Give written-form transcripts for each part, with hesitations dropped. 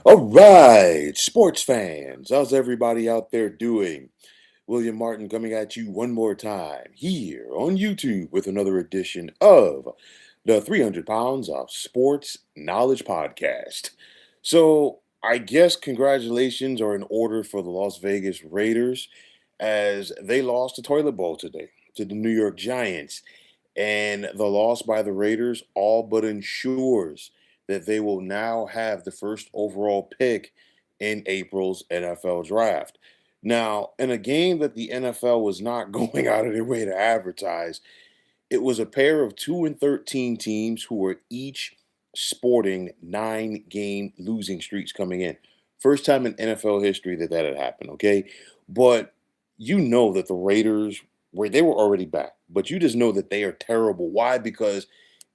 All right, sports fans, how's everybody out there doing? William Martin coming at you one more time here on YouTube with another edition of the 300 Pounds of Sports Knowledge Podcast. So, I guess congratulations are in order for the Las Vegas Raiders as they lost the toilet bowl today to the New York Giants. And the loss by the Raiders all but ensures that they will now have the first overall pick in April's NFL draft. Now, in a game that the NFL was not going out of their way to advertise, it was a pair of 2 and 13 teams who were each sporting 9-game losing streaks coming in. First time in NFL history that that had happened, okay? But you know that the Raiders where they were already back, but you just know that they are terrible. Why? Because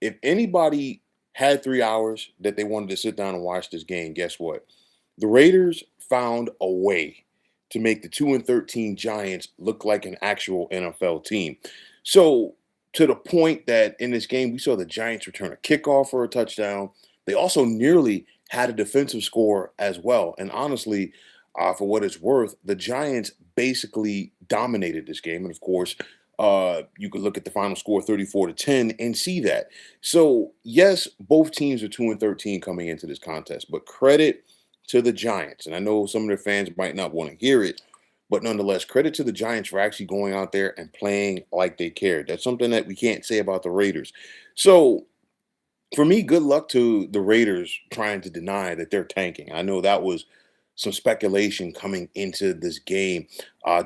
if anybody had 3 hours that they wanted to sit down and watch this game, guess what? The Raiders found a way to make the 2 and 13 Giants look like an actual NFL team. So to the point that in this game, we saw the Giants return a kickoff for a touchdown. They also nearly had a defensive score as well. And honestly, for what it's worth, the Giants basically dominated this game. And of course, you could look at the final score 34-10 and see that. So, yes, both teams are 2 and 13 coming into this contest, but credit to the Giants. And I know some of their fans might not want to hear it, but nonetheless, credit to the Giants for actually going out there and playing like they cared. That's something that we can't say about the Raiders. So, for me, good luck to the Raiders trying to deny that they're tanking. I know that was some speculation coming into this game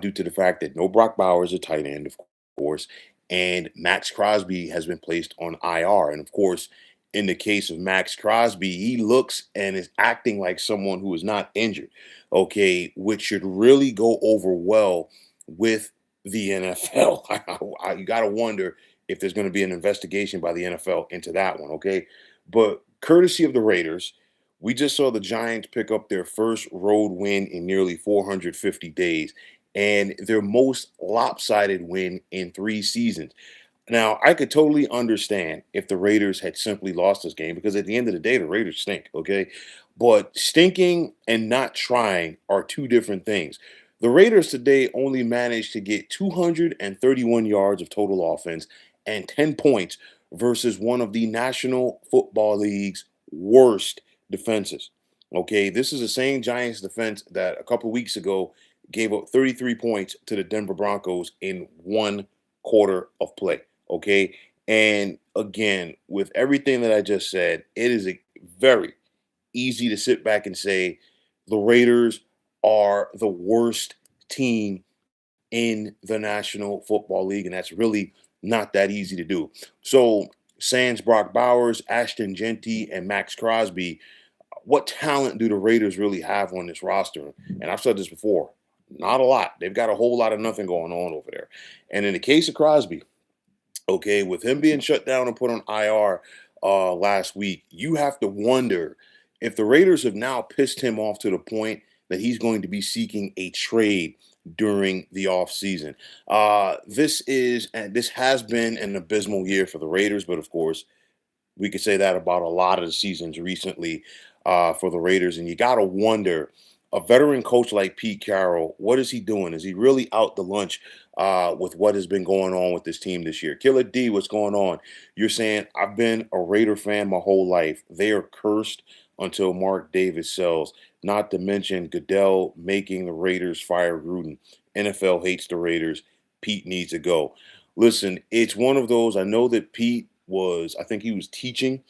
due to the fact that no Brock Bowers, a tight end, of course, and Max Crosby has been placed on IR. And of course, in the case of Max Crosby, he looks and is acting like someone who is not injured, okay, which should really go over well with the NFL. You got to wonder if there's going to be an investigation by the NFL into that one, okay? But courtesy of the Raiders, we just saw the Giants pick up their first road win in nearly 450 days and their most lopsided win in 3 seasons. Now, I could totally understand if the Raiders had simply lost this game because at the end of the day, the Raiders stink, okay? But stinking and not trying are two different things. The Raiders today only managed to get 231 yards of total offense and 10 points versus one of the National Football League's worst defenses. Okay, this is the same Giants defense that a couple weeks ago gave up 33 points to the Denver Broncos in 1 quarter of play. Okay, and again, with everything that I just said, it is a very easy to sit back and say the Raiders are the worst team in the National Football League, and that's really not that easy to do. So, sans Brock Bowers, Ashton Genty, and Max Crosby, what talent do the Raiders really have on this roster? And I've said this before, not a lot. They've got a whole lot of nothing going on over there. And in the case of Crosby, okay, with him being shut down and put on IR last week, you have to wonder if the Raiders have now pissed him off to the point that he's going to be seeking a trade during the offseason. This has been an abysmal year for the Raiders, but of course, we could say that about a lot of the seasons recently for the Raiders. And you got to wonder a veteran coach like Pete Carroll, what is he doing? Is he really out to lunch with what has been going on with this team this year? Killer D, what's going on? You're saying, I've been a Raider fan my whole life. They are cursed until Mark Davis sells, not to mention Goodell making the Raiders fire Gruden. NFL hates the Raiders. Pete needs to go. Listen, it's one of those. I know that Pete was, I think he was teaching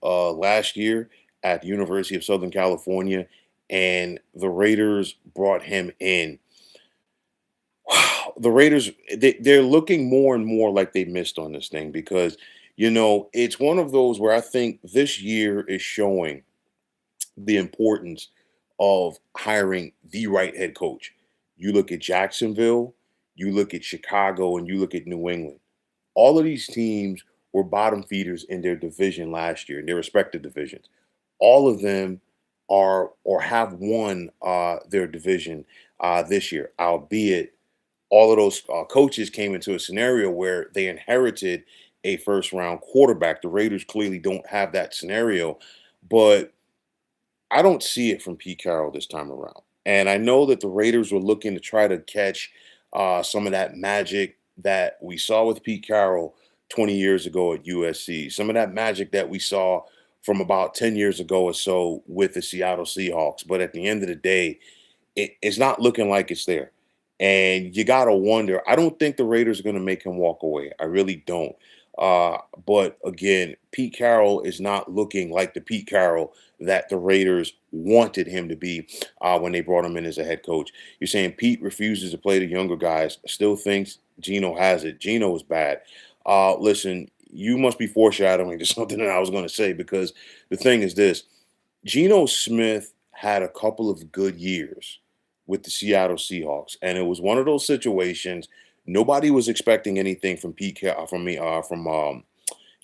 last year at the University of Southern California, and the Raiders brought him in. Wow, the Raiders, they're looking more and more like they missed on this thing because, it's one of those where I think this year is showing the importance of hiring the right head coach. You look at Jacksonville, you look at Chicago, and you look at New England. All of these teams were bottom feeders in their division last year, in their respective divisions. All of them are or have won their division this year, albeit all of those coaches came into a scenario where they inherited a first round quarterback. The Raiders clearly don't have that scenario, but I don't see it from Pete Carroll this time around. And I know that the Raiders were looking to try to catch some of that magic that we saw with Pete Carroll 20 years ago at USC, some of that magic that we saw from about 10 years ago or so with the Seattle Seahawks. But at the end of the day, it's not looking like it's there. And you got to wonder. I don't think the Raiders are going to make him walk away. I really don't. But again, Pete Carroll is not looking like the Pete Carroll that the Raiders wanted him to be when they brought him in as a head coach. You're saying Pete refuses to play the younger guys, still thinks Geno has it. Geno is bad. Listen, you must be foreshadowing to something that I was going to say because the thing is this: Geno Smith had a couple of good years with the Seattle Seahawks, and it was one of those situations. Nobody was expecting anything from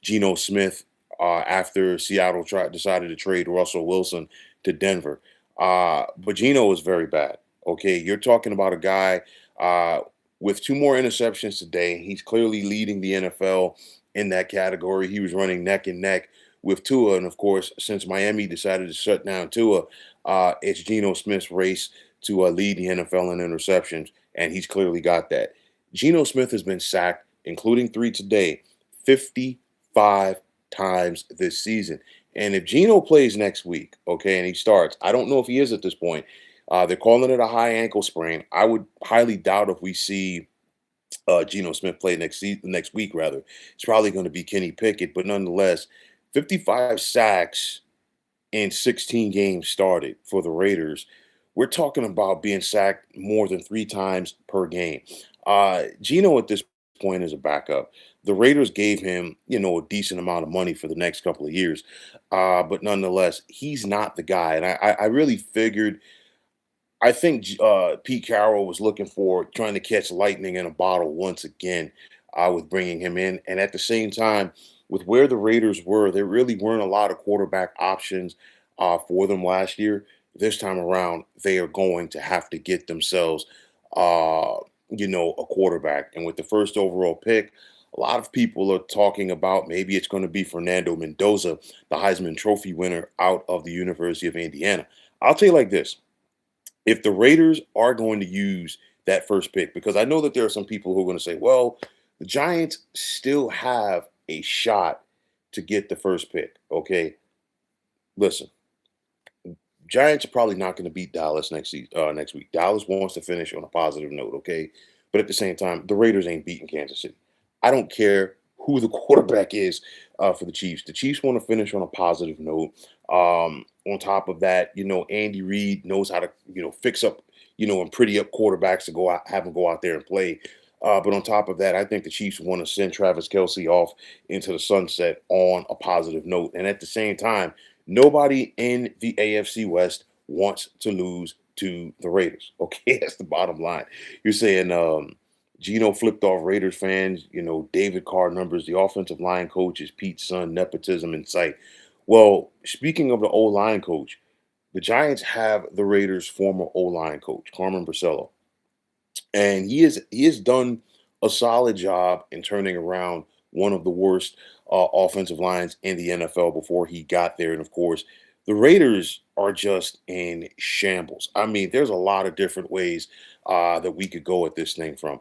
Geno Smith after Seattle decided to trade Russell Wilson to Denver. But Geno was very bad. Okay, you're talking about a guy uh, with two more interceptions today. He's clearly leading the NFL in that category. He was running neck and neck with Tua, and of course, since Miami decided to shut down Tua, it's Geno Smith's race to lead the NFL in interceptions, and he's clearly got that. Geno Smith has been sacked, including three today, 55 times this season. And if Geno plays next week, okay, and he starts, I don't know if he is at this point. They're calling it a high ankle sprain. I would highly doubt if we see Geno Smith play next week. Rather, it's probably going to be Kenny Pickett. But nonetheless, 55 sacks in 16 games started for the Raiders. We're talking about being sacked more than three times per game. Geno at this point is a backup. The Raiders gave him, a decent amount of money for the next couple of years, but nonetheless, he's not the guy. And I really figured. I think Pete Carroll was looking for trying to catch lightning in a bottle once again with bringing him in, and at the same time, with where the Raiders were, there really weren't a lot of quarterback options for them last year. This time around, they are going to have to get themselves, a quarterback. And with the first overall pick, a lot of people are talking about maybe it's going to be Fernando Mendoza, the Heisman Trophy winner out of the University of Indiana. I'll tell you like this: if the Raiders are going to use that first pick, because I know that there are some people who are going to say, well, the Giants still have a shot to get the first pick. Okay, listen, Giants are probably not going to beat Dallas next week. Dallas wants to finish on a positive note. Okay, but at the same time, the Raiders ain't beating Kansas City. I don't care who the quarterback is for the Chiefs. The Chiefs want to finish on a positive note. On top of that, Andy Reid knows how to, fix up, and pretty up quarterbacks to go out, have them go out there and play. But on top of that, I think the Chiefs want to send Travis Kelsey off into the sunset on a positive note. And at the same time, nobody in the AFC West wants to lose to the Raiders. Okay, that's the bottom line. You're saying Geno flipped off Raiders fans, David Carr numbers, the offensive line coach is Pete's son, nepotism in sight. Well, speaking of the O line coach, the Giants have the Raiders' former O line coach, Carmen Bracello, and he has done a solid job in turning around one of the worst offensive lines in the NFL before he got there. And of course, the Raiders are just in shambles. I mean, there's a lot of different ways that we could go at this thing from.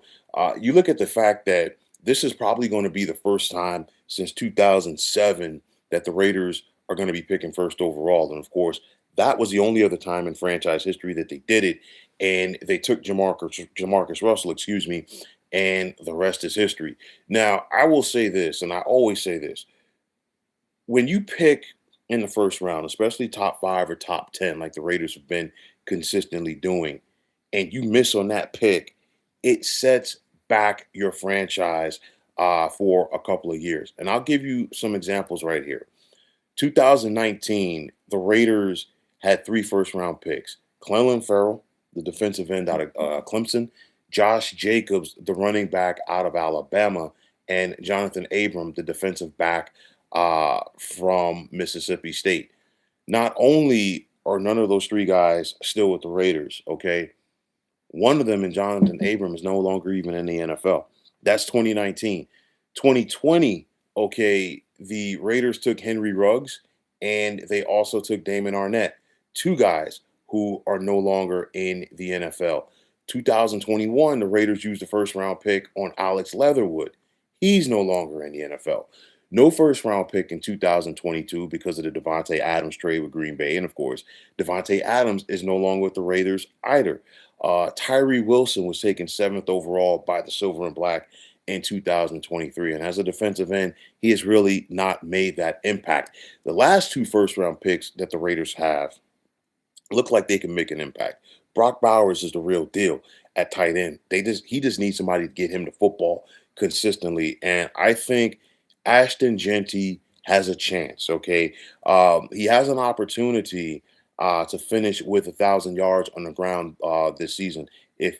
You look at the fact that this is probably going to be the first time since 2007 that the Raiders are going to be picking first overall. And of course, that was the only other time in franchise history that they did it. And they took Jamarcus Russell, excuse me, and the rest is history. Now, I will say this, and I always say this: when you pick in the first round, especially top five or top 10, like the Raiders have been consistently doing, and you miss on that pick, it sets back your franchise for a couple of years. And I'll give you some examples right here. 2019, the Raiders had three first round picks: Clelin Ferrell, the defensive end out of Clemson; Josh Jacobs, the running back out of Alabama; and Jonathan Abram, the defensive back from Mississippi State. Not only are none of those three guys still with the Raiders, okay, one of them, in Jonathan Abram, is no longer even in the NFL. That's 2019. 2020, okay, the Raiders took Henry Ruggs and they also took Damon Arnett. two guys who are no longer in the NFL. 2021, the Raiders used the first round pick on Alex Leatherwood. He's no longer in the NFL. No first round pick in 2022 because of the Devontae Adams trade with Green Bay. And of course, Devontae Adams is no longer with the Raiders either. Tyree Wilson was taken seventh overall by the Silver and Black in 2023. And as a defensive end, he has really not made that impact. The last two first round picks that the Raiders have look like they can make an impact. Brock Bowers is the real deal at tight end. He just needs somebody to get him the football consistently. And I think Ashton Genty has a chance. Okay. He has an opportunity to finish with 1,000 yards on the ground this season if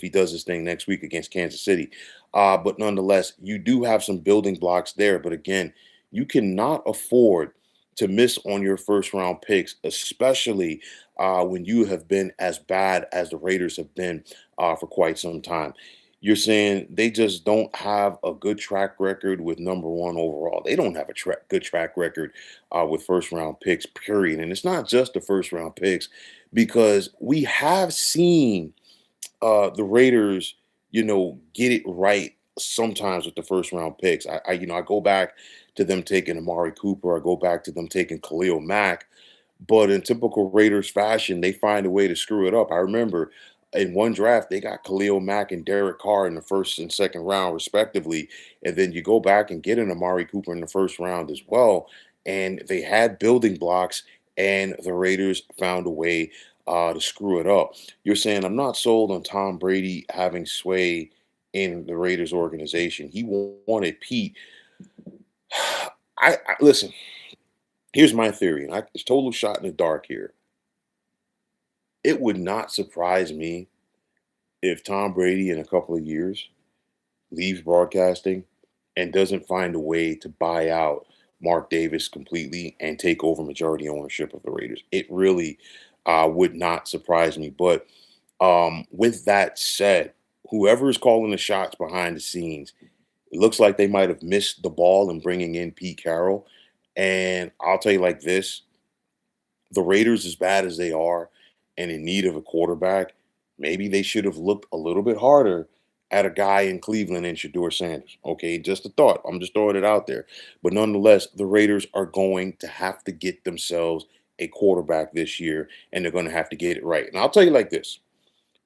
he does this thing next week against Kansas City. But nonetheless, you do have some building blocks there. But again, you cannot afford to miss on your first round picks, especially when you have been as bad as the Raiders have been for quite some time. You're saying they just don't have a good track record with number one overall. They don't have a good track record with first round picks, period. And it's not just the first round picks, because we have seen the Raiders, get it right sometimes with the first round picks. I go back to them taking Amari Cooper. I go back to them taking Khalil Mack. But in typical Raiders fashion, they find a way to screw it up. I remember in one draft, they got Khalil Mack and Derek Carr in the first and second round, respectively. And then you go back and get an Amari Cooper in the first round as well. And they had building blocks, and the Raiders found a way to screw it up. You're saying I'm not sold on Tom Brady having sway in the Raiders organization. He wanted Pete. I listen. Here's my theory, and it's total shot in the dark here. It would not surprise me if Tom Brady in a couple of years leaves broadcasting and doesn't find a way to buy out Mark Davis completely and take over majority ownership of the Raiders. It really would not surprise me. But with that said, whoever is calling the shots behind the scenes, it looks like they might have missed the ball in bringing in Pete Carroll. And I'll tell you like this, the Raiders, as bad as they are and in need of a quarterback, maybe they should have looked a little bit harder at a guy in Cleveland and Shador Sanders. Okay, just a thought. I'm just throwing it out there. But nonetheless, the Raiders are going to have to get themselves a quarterback this year, and they're going to have to get it right. And I'll tell you like this,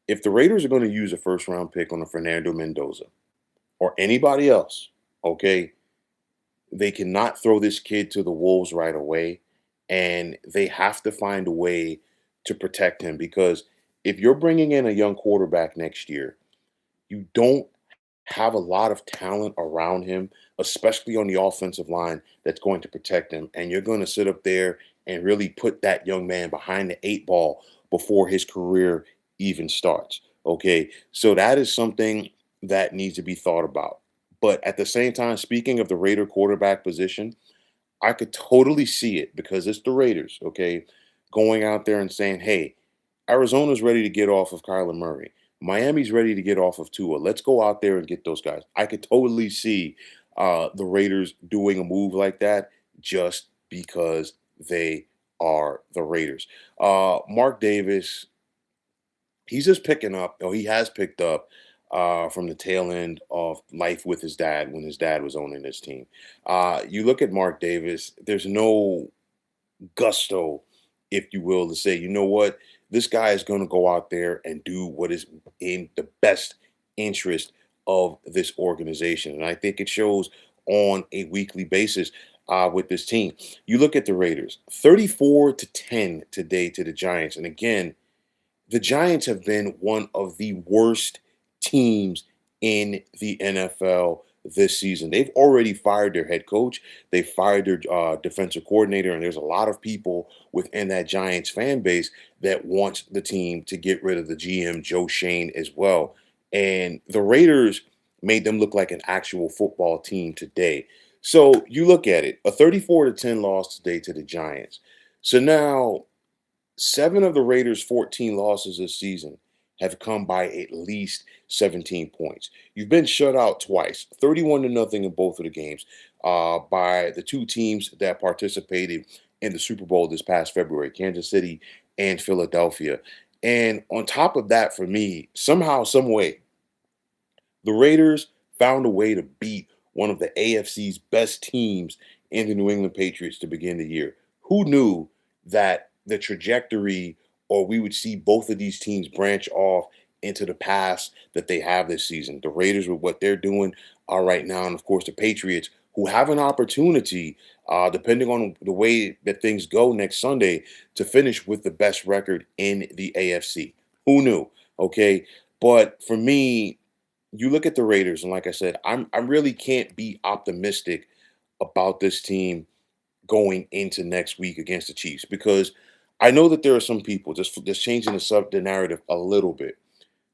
if the Raiders are going to use a first round pick on a Fernando Mendoza or anybody else, okay, they cannot throw this kid to the wolves right away, and they have to find a way to protect him, because if you're bringing in a young quarterback next year, you don't have a lot of talent around him, especially on the offensive line, that's going to protect him. And you're going to sit up there and really put that young man behind the eight ball before his career even starts. Okay. So that is something that needs to be thought about. But at the same time, speaking of the Raider quarterback position, I could totally see it because it's the Raiders, okay, going out there and saying, hey, Arizona's ready to get off of Kyler Murray. Miami's ready to get off of Tua. Let's go out there and get those guys. I could totally see the Raiders doing a move like that just because they are the Raiders. Mark Davis, he's just picking up, or he has picked up from the tail end of life with his dad when his dad was owning this team. You look at Mark Davis, there's no gusto, if you will, to say, you know what, this guy is going to go out there and do what is in the best interest of this organization. And I think it shows on a weekly basis with this team. You look at the Raiders, 34-10 today to the Giants. And again, the Giants have been one of the worst teams in the NFL this season. They've already fired their head coach. They fired their defensive coordinator, and there's a lot of people within that Giants fan base that wants the team to get rid of the GM, Joe Shane, as well. And the Raiders made them look like an actual football team today. So you look at it, a 34-10 loss today to the Giants. So now 7 of the Raiders' 14 losses this season have come by at least 17 points. You've been shut out twice, 31-0 in both of the games, by the two teams that participated in the Super Bowl this past February, Kansas City and Philadelphia. And on top of that, for me, somehow, some way, the Raiders found a way to beat one of the AFC's best teams in the New England Patriots to begin the year. Who knew that the trajectory, or we would see both of these teams branch off into the paths that they have this season? The Raiders, with what they're doing right now, and of course the Patriots, who have an opportunity, depending on the way that things go next Sunday, to finish with the best record in the AFC. Who knew? Okay, but for me, you look at the Raiders, and like I said, I really can't be optimistic about this team going into next week against the Chiefs, because I know that there are some people just changing the narrative a little bit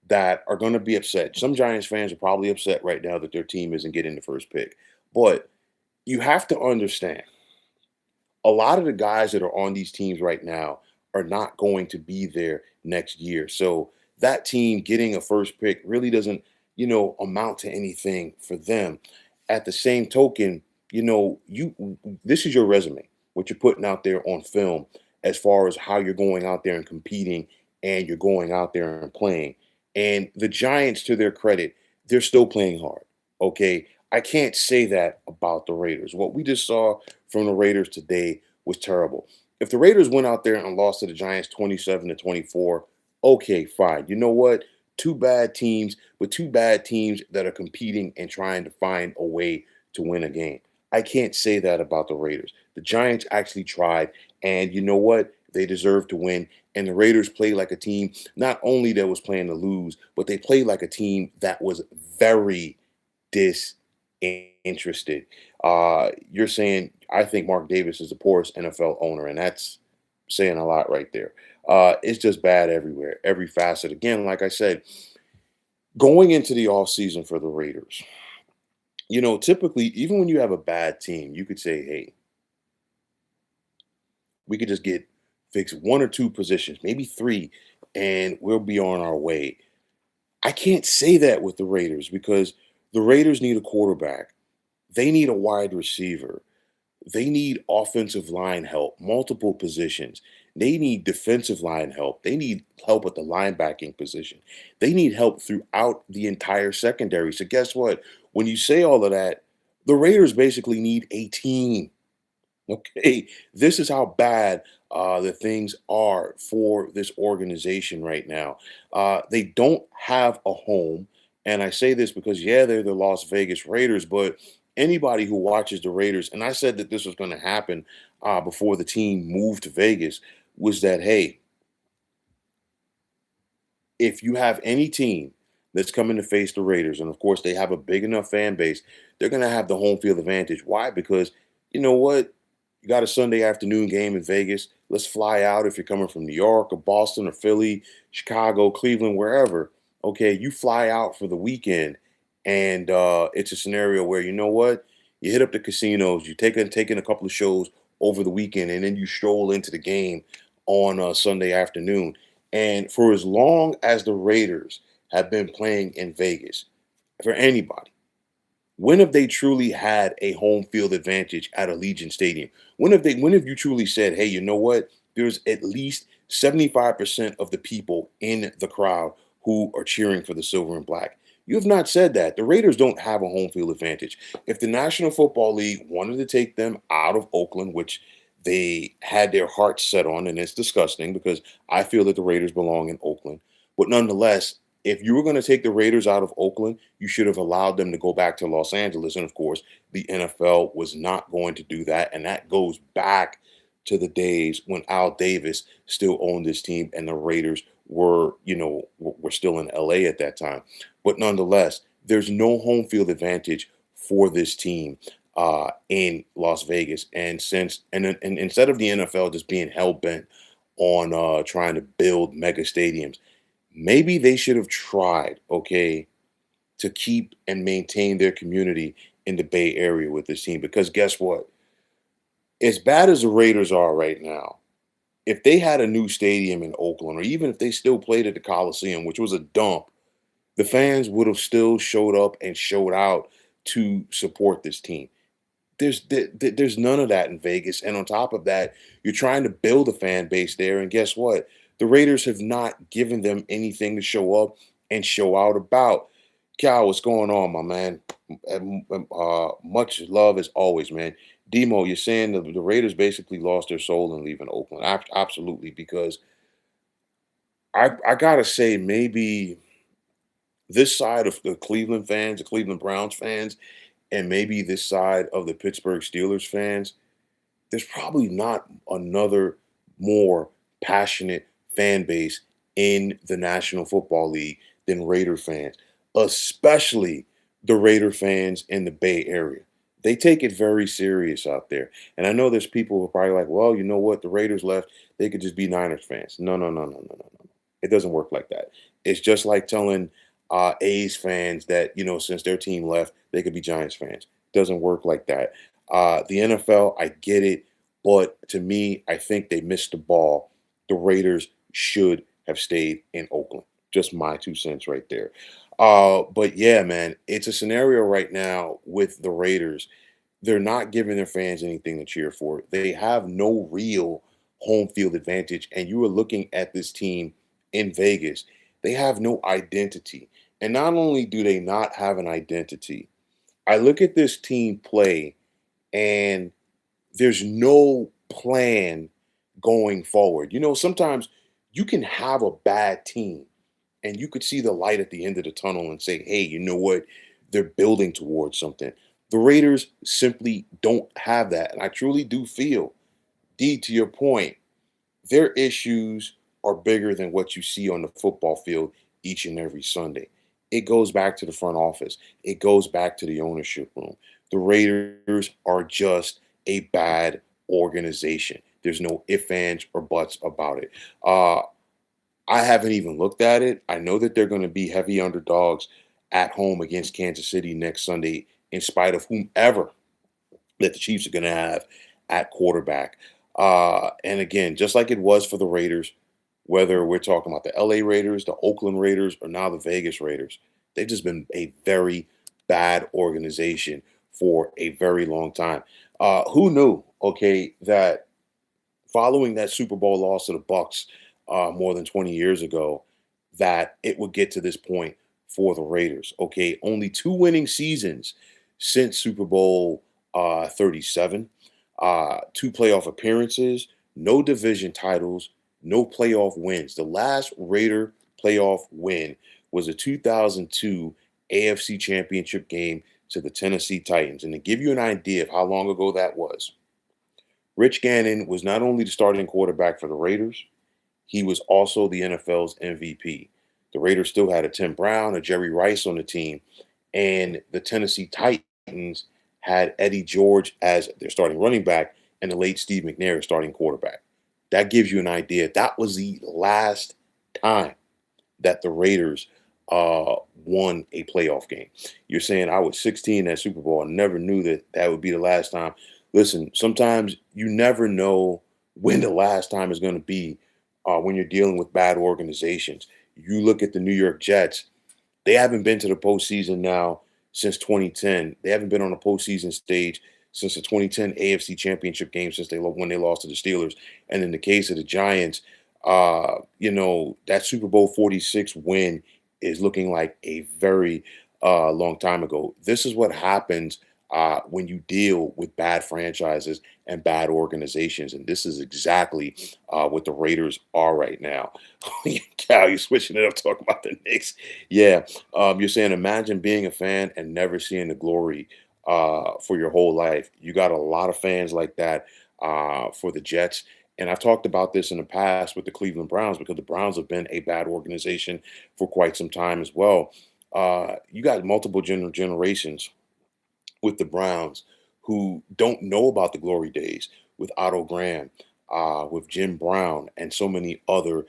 that are going to be upset. Some Giants fans are probably upset right now that their team isn't getting the first pick, but you have to understand, a lot of the guys that are on these teams right now are not going to be there next year. So that team getting a first pick really doesn't, amount to anything for them. At the same token, this is your resume, what you're putting out there on film, as far as how you're going out there and competing, and you're going out there and playing. And the Giants, to their credit, they're still playing hard. Okay. I can't say that about the Raiders. What we just saw from the Raiders today was terrible. If the Raiders went out there and lost to the Giants 27-24, okay, fine. You know what? Two bad teams, but two bad teams that are competing and trying to find a way to win a game. I can't say that about the Raiders. The Giants actually tried, and you know what? They deserve to win. And the Raiders played like a team not only that was playing to lose, but they played like a team that was very disinterested. You're saying I think Mark Davis is the poorest NFL owner, and that's saying a lot right there. It's just bad everywhere, every facet. Again, like I said, going into the offseason for the Raiders, typically, even when you have a bad team, you could say, hey, we could just get fix one or two positions, maybe three, and we'll be on our way. I can't say that with the Raiders, because the Raiders need a quarterback. They need a wide receiver. They need offensive line help, multiple positions. They need defensive line help. They need help at the linebacking position. They need help throughout the entire secondary. So guess what? When you say all of that, the Raiders basically need a team. Okay, this is how bad the things are for this organization right now. They don't have a home, and I say this because yeah, they're the Las Vegas Raiders, but anybody who watches the Raiders, and I said that this was going to happen before the team moved to Vegas, was that hey, if you have any team that's coming to face the Raiders, and of course they have a big enough fan base, they're going to have the home field advantage. Why? Because you know what? You got a Sunday afternoon game in Vegas. Let's fly out if you're coming from New York or Boston or Philly, Chicago, Cleveland, wherever. Okay, you fly out for the weekend, and it's a scenario where you know what? You hit up the casinos, you taking a couple of shows over the weekend, and then you stroll into the game on Sunday afternoon. And for as long as the Raiders have been playing in Vegas, for anybody, when have they truly had a home field advantage at Allegiant Stadium? When have you truly said, hey, you know what? There's at least 75% of the people in the crowd who are cheering for the silver and black. You have not said that. The Raiders don't have a home field advantage. If the National Football League wanted to take them out of Oakland, which they had their hearts set on, and it's disgusting because I feel that the Raiders belong in Oakland. But nonetheless, if you were going to take the Raiders out of Oakland, you should have allowed them to go back to Los Angeles. And of course, the NFL was not going to do that. And that goes back to the days when Al Davis still owned this team and the Raiders were still in LA at that time. But nonetheless, there's no home field advantage for this team in Las Vegas. And instead of the NFL just being hell bent on trying to build mega stadiums, maybe they should have tried, okay, to keep and maintain their community in the Bay Area with this team. Because guess what? As bad as the Raiders are right now, if they had a new stadium in Oakland, or even if they still played at the Coliseum, which was a dump, the fans would have still showed up and showed out to support this team. there's none of that in Vegas, and on top of that, you're trying to build a fan base there, and guess what? The Raiders have not given them anything to show up and show out about. Cal, what's going on, my man? Much love as always, man. Demo, you're saying the Raiders basically lost their soul in leaving Oakland. Absolutely, because I gotta say maybe this side of the Cleveland fans, the Cleveland Browns fans, and maybe this side of the Pittsburgh Steelers fans, there's probably not another more passionate fan base in the National Football League than Raider fans, especially the Raider fans in the Bay Area. They take it very serious out there. And I know there's people who are probably like, well, you know what? The Raiders left. They could just be Niners fans. No, no, no, no, no, no, no. It doesn't work like that. It's just like telling A's fans that, since their team left, they could be Giants fans. Doesn't work like that. The NFL, I get it, but to me, I think they missed the ball. The Raiders should have stayed in Oakland. Just my 2 cents right there. But yeah, man, it's a scenario right now with the Raiders. They're not giving their fans anything to cheer for. They have no real home field advantage. And you are looking at this team in Vegas, they have no identity. And not only do they not have an identity, I look at this team play and there's no plan going forward. Sometimes you can have a bad team and you could see the light at the end of the tunnel and say, hey, you know what? They're building towards something. The Raiders simply don't have that. And I truly do feel, D, to your point, their issues are bigger than what you see on the football field each and every Sunday. It goes back to the front office. It goes back to the ownership room. The Raiders are just a bad organization. There's no ifs, ands, or buts about it. I haven't even looked at it. I know that they're going to be heavy underdogs at home against Kansas City next Sunday, in spite of whomever that the Chiefs are going to have at quarterback. And again, just like it was for the Raiders, whether we're talking about the LA Raiders, the Oakland Raiders, or now the Vegas Raiders, they've just been a very bad organization for a very long time. Who knew, okay, that following that Super Bowl loss to the Bucks more than 20 years ago, that it would get to this point for the Raiders. Okay, only two winning seasons since Super Bowl 37, two playoff appearances, no division titles, no playoff wins. The last Raider playoff win was a 2002 AFC Championship game to the Tennessee Titans. And to give you an idea of how long ago that was, Rich Gannon was not only the starting quarterback for the Raiders, he was also the NFL's MVP. The Raiders still had a Tim Brown, a Jerry Rice on the team, and the Tennessee Titans had Eddie George as their starting running back and the late Steve McNair as starting quarterback. That gives you an idea. That was the last time that the Raiders won a playoff game. You're saying I was 16 at Super Bowl and never knew that that would be the last time. Listen, sometimes you never know when the last time is going to be when you're dealing with bad organizations. You look at the New York Jets, they haven't been to the postseason now since 2010. They haven't been on a postseason stage since the 2010 AFC Championship game since when they lost to the Steelers. And in the case of the Giants, that Super Bowl 46 win is looking like a very long time ago. This is what happens when you deal with bad franchises and bad organizations. And this is exactly what the Raiders are right now. Cal, you're switching it up, talking about the Knicks. Yeah, you're saying imagine being a fan and never seeing the glory for your whole life. You got a lot of fans like that for the Jets. And I've talked about this in the past with the Cleveland Browns because the Browns have been a bad organization for quite some time as well. You got multiple generations with the Browns who don't know about the glory days with Otto Graham, with Jim Brown, and so many other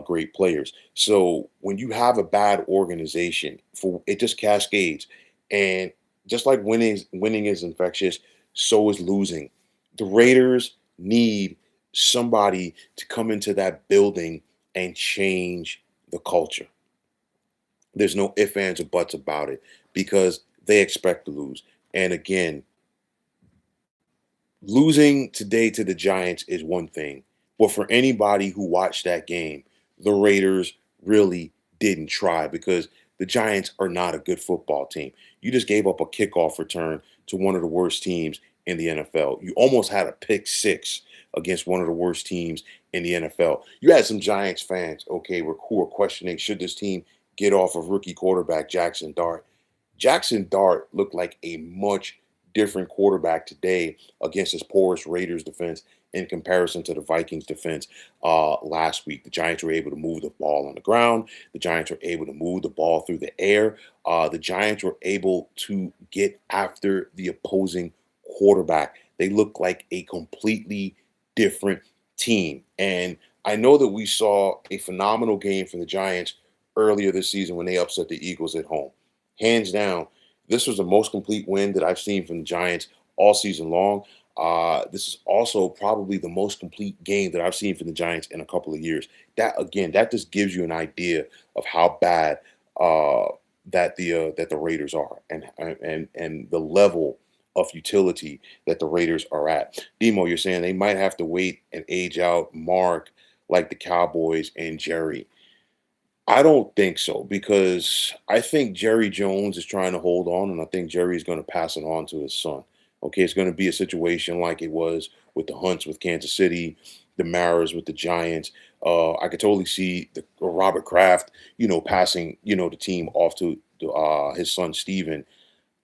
great players. So when you have a bad organization, for it just cascades, and just like winning is infectious, so is losing. The Raiders need somebody to come into that building and change the culture. There's no ifs, ands, or buts about it because they expect to lose. And again, Losing today to the Giants is one thing, but for anybody who watched that game, the Raiders really didn't try because the Giants are not a good football team. You just gave up a kickoff return to one of the worst teams in the NFL. You almost had a pick six against one of the worst teams in the NFL. You had some Giants fans, okay, who were questioning should this team get off of rookie quarterback Jackson Dart. Jackson Dart looked like a much different quarterback today against this porous Raiders defense in comparison to the Vikings defense last week. The Giants were able to move the ball on the ground. The Giants were able to move the ball through the air. The Giants were able to get after the opposing quarterback. They looked like a completely different team. And I know that we saw a phenomenal game from the Giants earlier this season when they upset the Eagles at home. Hands down, this was the most complete win that I've seen from the Giants all season long. This is also probably the most complete game that I've seen from the Giants in a couple of years. That again, that just gives you an idea of how bad that the Raiders are, and the level of futility that the Raiders are at. Demo, you're saying they might have to wait and age out Mark like the Cowboys and Jerry. I don't think so because I think Jerry Jones is trying to hold on, and I think Jerry is going to pass it on to his son. Okay, it's going to be a situation like it was with the Hunts with Kansas City, the Maras with the Giants. I could totally see the Robert Kraft, passing, the team off to his son Steven.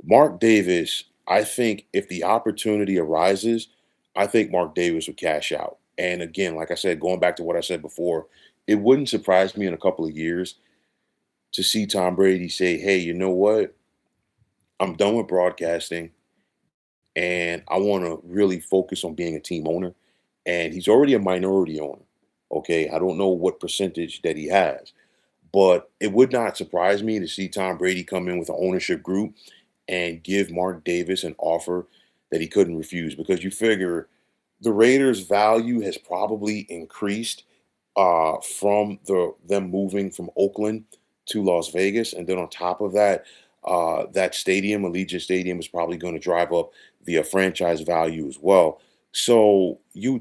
Mark Davis, I think if the opportunity arises, I think Mark Davis would cash out. And again, like I said, going back to what I said before, it wouldn't surprise me in a couple of years to see Tom Brady say, "Hey, you know what? I'm done with broadcasting and I want to really focus on being a team owner." And he's already a minority owner. Okay. I don't know what percentage that he has, but it would not surprise me to see Tom Brady come in with an ownership group and give Mark Davis an offer that he couldn't refuse because you figure the Raiders' value has probably increased from them moving from Oakland to Las Vegas, and then on top of that, that stadium, Allegiant Stadium, is probably going to drive up the franchise value as well. So you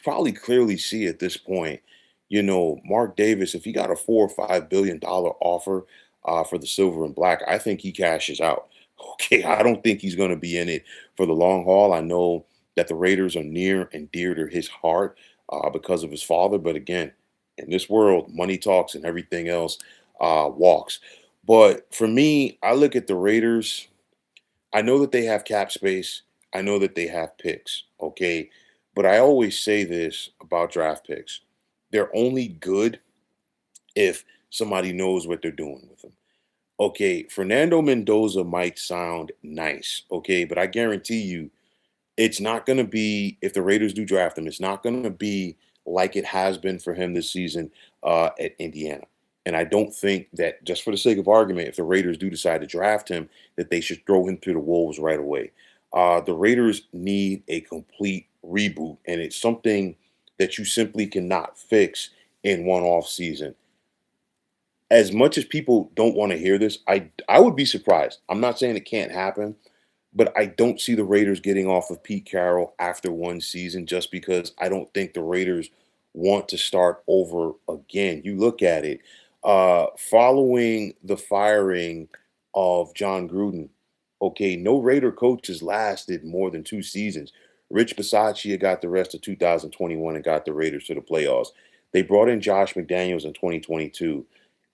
probably clearly see at this point, Mark Davis, if he got a $4 or $5 billion offer for the silver and black, I think he cashes out. Okay, I don't think he's going to be in it for the long haul. I know that the Raiders are near and dear to his heart because of his father. But again, in this world, money talks and everything else walks. But for me, I look at the Raiders. I know that they have cap space. I know that they have picks. Okay. But I always say this about draft picks, they're only good if somebody knows what they're doing with them. Okay. Fernando Mendoza might sound nice. Okay. But I guarantee you, it's not going to be, if the Raiders do draft him, it's not going to be like it has been for him this season at Indiana. And I don't think that, just for the sake of argument, if the Raiders do decide to draft him, that they should throw him to the Wolves right away. The Raiders need a complete reboot, and it's something that you simply cannot fix in one off season. As much as people don't want to hear this, I would be surprised. I'm not saying it can't happen, but I don't see the Raiders getting off of Pete Carroll after one season just because I don't think the Raiders want to start over again. You look at it, following the firing of John Gruden, okay, no Raider coach has lasted more than 2 seasons. Rich Bisaccia got the rest of 2021 and got the Raiders to the playoffs. They brought in Josh McDaniels in 2022.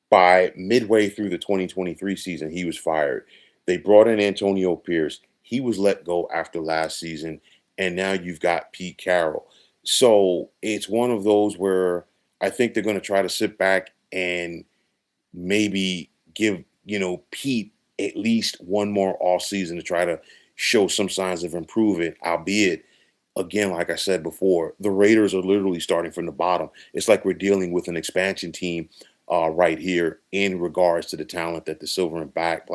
By midway through the 2023 season, he was fired. They brought in Antonio Pierce. He was let go after last season. And now you've got Pete Carroll. So it's one of those where I think they're going to try to sit back and maybe give, Pete at least one more off season to try to show some signs of improvement, albeit again, like I said before, the Raiders are literally starting from the bottom. It's like we're dealing with an expansion team right here in regards to the talent that the Silver and Black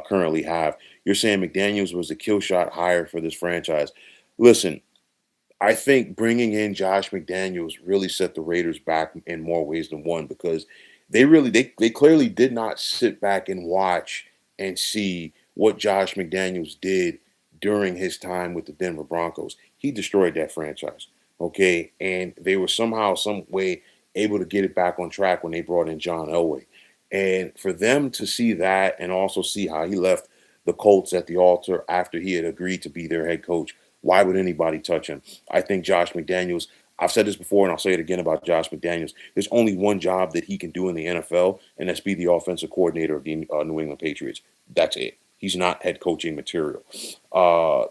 currently have. You're saying McDaniels was a kill shot hire for this franchise. Listen, I think bringing in Josh McDaniels really set the Raiders back in more ways than one because they clearly did not sit back and watch and see what Josh McDaniels did during his time with the Denver Broncos. he destroyed that franchise. Okay. And they were somehow, some way able to get it back on track when they brought in John Elway. And for them to see that and also see how he left the Colts at the altar after he had agreed to be their head coach, why would anybody touch him? I think Josh McDaniels, I've said this before and I'll say it again about Josh McDaniels. There's only one job that he can do in the NFL, and that's be the offensive coordinator of the New England Patriots. That's it. He's not head coaching material.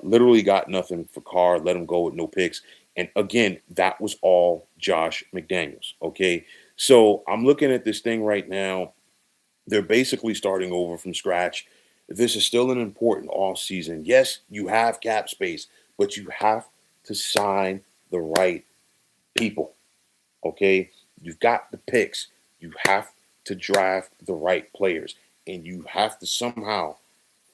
Literally got nothing for Carr, let him go with no picks. And again, that was all Josh McDaniels. Okay. So I'm looking at this thing right now. They're basically starting over from scratch. This is still an important off season. Yes, you have cap space, but you have to sign the right people. Okay. You've got the picks. You have to draft the right players. And you have to somehow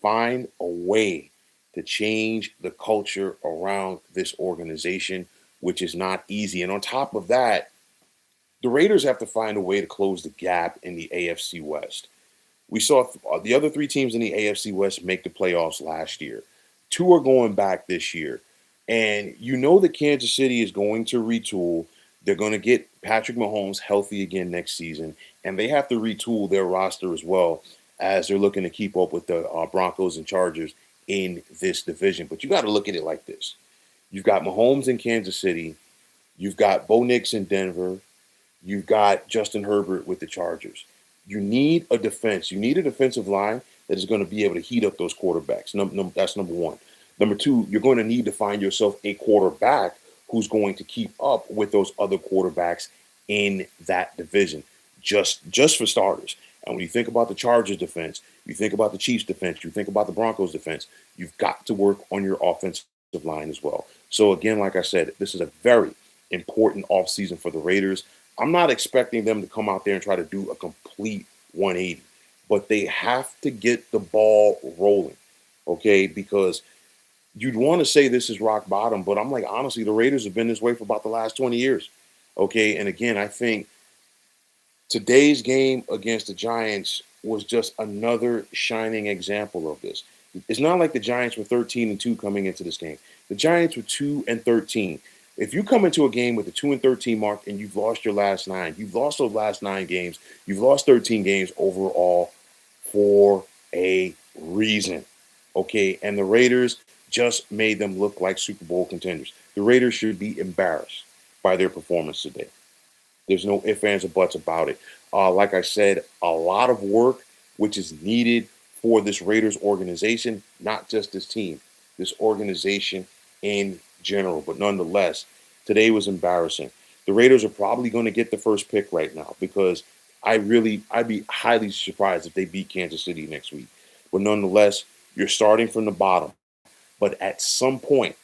find a way to change the culture around this organization, which is not easy. And on top of that, the Raiders have to find a way to close the gap in the AFC West. We saw the other three teams in the AFC West make the playoffs last year. Two are going back this year. And you know that Kansas City is going to retool. They're going to get Patrick Mahomes healthy again next season. And they have to retool their roster as well as they're looking to keep up with the Broncos and Chargers in this division. But you got to look at it like this. You've got Mahomes in Kansas City. You've got Bo Nix in Denver. You've got Justin Herbert with the Chargers. You need a defense. You need a defensive line that is going to be able to heat up those quarterbacks. That's number one. Number two, you're going to need to find yourself a quarterback who's going to keep up with those other quarterbacks in that division, just for starters. And when you think about the Chargers defense, you think about the Chiefs defense, you think about the Broncos defense, you've got to work on your offensive line as well. So again, like I said, this is a very important offseason for the Raiders. I'm not expecting them to come out there and try to do a complete 180, but they have to get the ball rolling, okay? Because you'd want to say this is rock bottom, but I'm like, honestly, the Raiders have been this way for about the last 20 years, okay? And again, I think today's game against the Giants was just another shining example of this. It's not like the Giants were 13-2 coming into this game. The Giants were 2-13. If you come into a game with a 2-13 mark and you've lost your last nine, you've lost those last 9 games, you've lost 13 games overall for a reason. Okay. And the Raiders just made them look like Super Bowl contenders. The Raiders should be embarrassed by their performance today. There's no ifs, ands, or buts about it. Like I said, a lot of work which is needed for this Raiders organization, not just this team, this organization in general. But nonetheless, today was embarrassing. The Raiders are probably going to get the first pick right now because I'd be highly surprised if they beat Kansas City next week. But nonetheless, you're starting from the bottom. But at some point,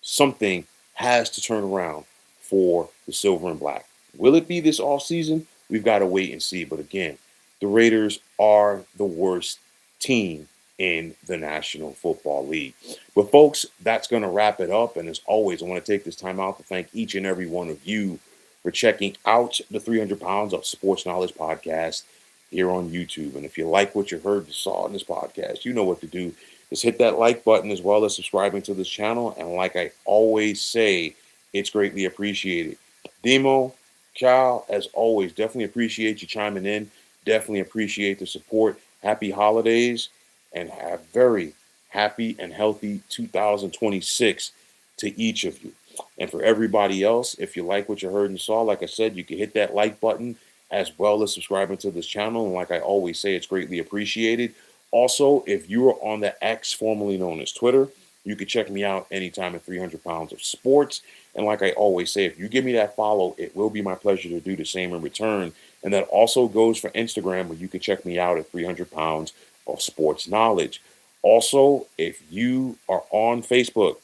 something has to turn around for the silver and black. Will it be this off season? We've got to wait and see. But again, the Raiders are the worst team in the National Football League. But folks, that's going to wrap it up. And as always, I want to take this time out to thank each and every one of you for checking out the 300 Pounds of Sports Knowledge podcast here on YouTube. And if you like what you heard and saw in this podcast, you know what to do. Just hit that like button as well as subscribing to this channel. And like I always say, it's greatly appreciated. Demo, Cal, as always, definitely appreciate you chiming in. Definitely appreciate the support. Happy holidays and have very happy and healthy 2026 to each of you. And for everybody else, if you like what you heard and saw, like I said, you can hit that like button as well as subscribing to this channel. And like I always say, it's greatly appreciated. Also, if you are on the X, formerly known as Twitter, you can check me out anytime at 300 Pounds of Sports. And like I always say, if you give me that follow, it will be my pleasure to do the same in return. And that also goes for Instagram, where you can check me out at 300 Pounds of Sports Knowledge. Also, if you are on Facebook,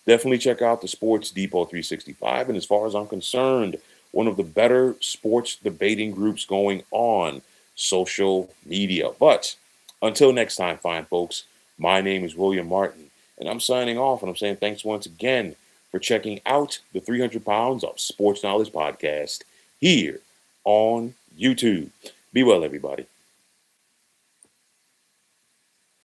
definitely check out the Sports Depot 365. And as far as I'm concerned, one of the better sports debating groups going on social media. But until next time, fine folks, my name is William Martin, and I'm signing off, and I'm saying thanks once again for checking out the 300 Pounds of Sports Knowledge podcast here on YouTube. Be well, everybody.